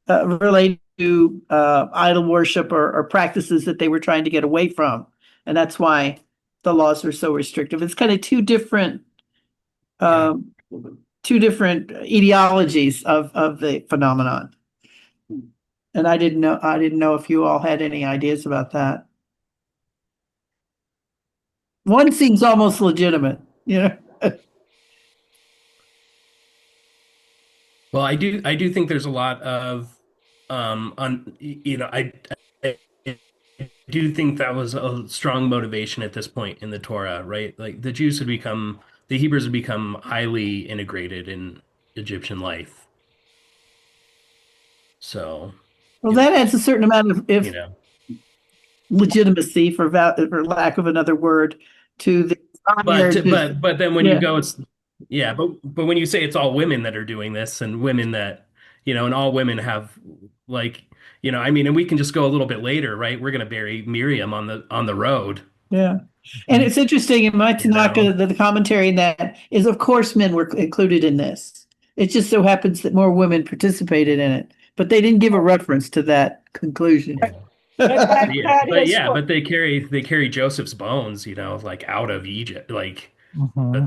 Related to idol worship or practices that they were trying to get away from, and that's why the laws were so restrictive. It's kind of Yeah. um, two different ideologies of the phenomenon. And I didn't know if you all had any ideas about that. One seems almost legitimate, you know. Well, I do think there's a lot of I do think that was a strong motivation at this point in the Torah, right? Like the Hebrews had become highly integrated in Egyptian life. So, Well, you know, that adds a certain amount of you if know. legitimacy for lack of another word to the desire But to but then when you yeah. go, it's yeah. But when you say it's all women that are doing this, and women that and all women have Like, I mean, and we can just go a little bit later, right? We're going to bury Miriam on the road, Yeah. And it's interesting in my you know. Tanaka, the commentary in that is, of course, men were included in this. It just so happens that more women participated in it, but they didn't give a reference to that conclusion. Yeah. But Yeah, that but is yeah, what, but they carry Joseph's bones, like out of Egypt, like, Hmm.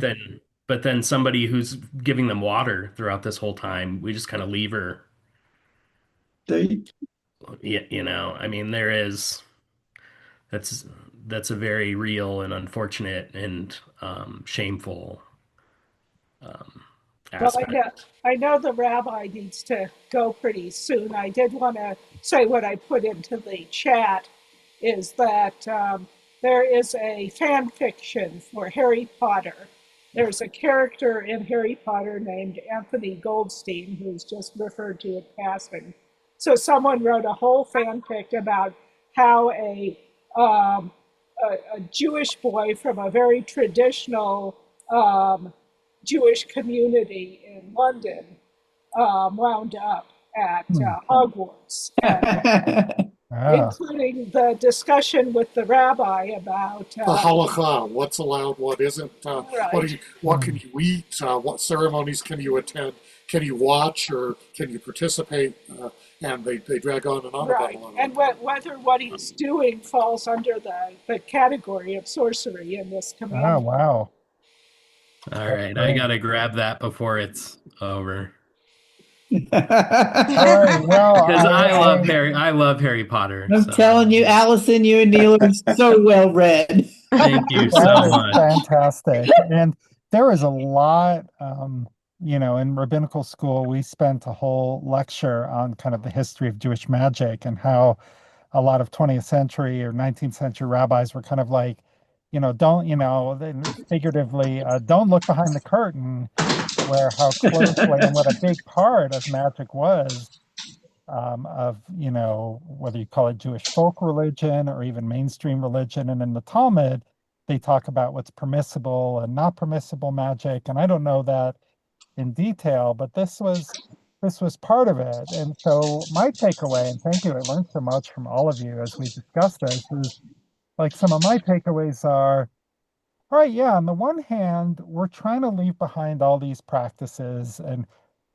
but then somebody who's giving them water throughout this whole time, we just kind of leave her. They- Yeah, I mean, that's that's a very real and unfortunate and shameful um, well, aspect. I know the rabbi needs to go pretty soon. I did want to say what I put into the chat is that there is a fan fiction for Harry Potter. There's a character in Harry Potter named Anthony Goldstein who's just referred to in passing. So someone wrote a whole fanfic about how um, a Jewish boy from a very traditional Jewish community in London wound up at Hogwarts, and Ah, including the discussion with the rabbi about The halakha, what's allowed, what isn't, right, what can you eat, what ceremonies can you attend, can you watch or can you participate, and they drag on and on about a right, lot of and it. whether what he's doing falls under the category of sorcery in this oh, commandment. wow. All That's right, I great. gotta grab that before it's over All right. Well, because I love Harry Potter. I'm So telling you, Allison, you and Neil are so well read. thank you that so is much. fantastic. And there is a lot, in rabbinical school, we spent a whole lecture on kind of the history of Jewish magic and how a lot of 20th century or 19th century rabbis were kind of like, don't, figuratively, don't look behind the curtain, where how closely and what a big part of magic was, of, whether you call it Jewish folk religion or even mainstream religion. And in the Talmud, they talk about what's permissible and not permissible magic. And I don't know that in detail, but this was part of it. And so my takeaway, and thank you, I learned so much from all of you as we discussed this, is like some of my takeaways are, all right, yeah, on the one hand, we're trying to leave behind all these practices, and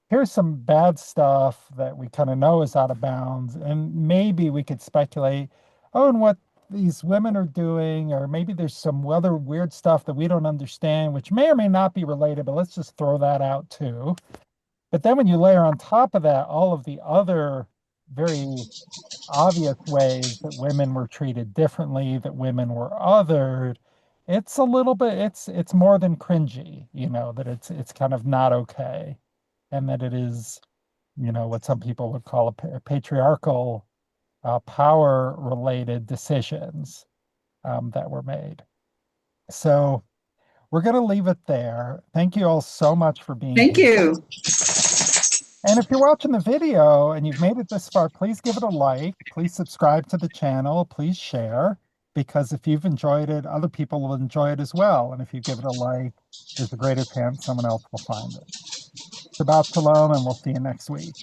here's some bad stuff that we kind of know is out of bounds. And maybe we could speculate, oh, and what these women are doing, or maybe there's some other weird stuff that we don't understand, which may or may not be related, but let's just throw that out too. But then when you layer on top of that all of the other very obvious ways that women were treated differently, that women were othered, it's a little bit, it's more than cringy, that it's kind of not okay, and that it is, what some people would call a patriarchal, power related decisions, that were made. So we're going to leave it there. Thank you all so much for being Thank here. you. And if you're watching the video and you've made it this far, please give it a like. Please subscribe to the channel. Please share, because if you've enjoyed it, other people will enjoy it as well. And if you give it a like, there's a greater chance someone else will find it. Shabbat shalom, and we'll see you next week.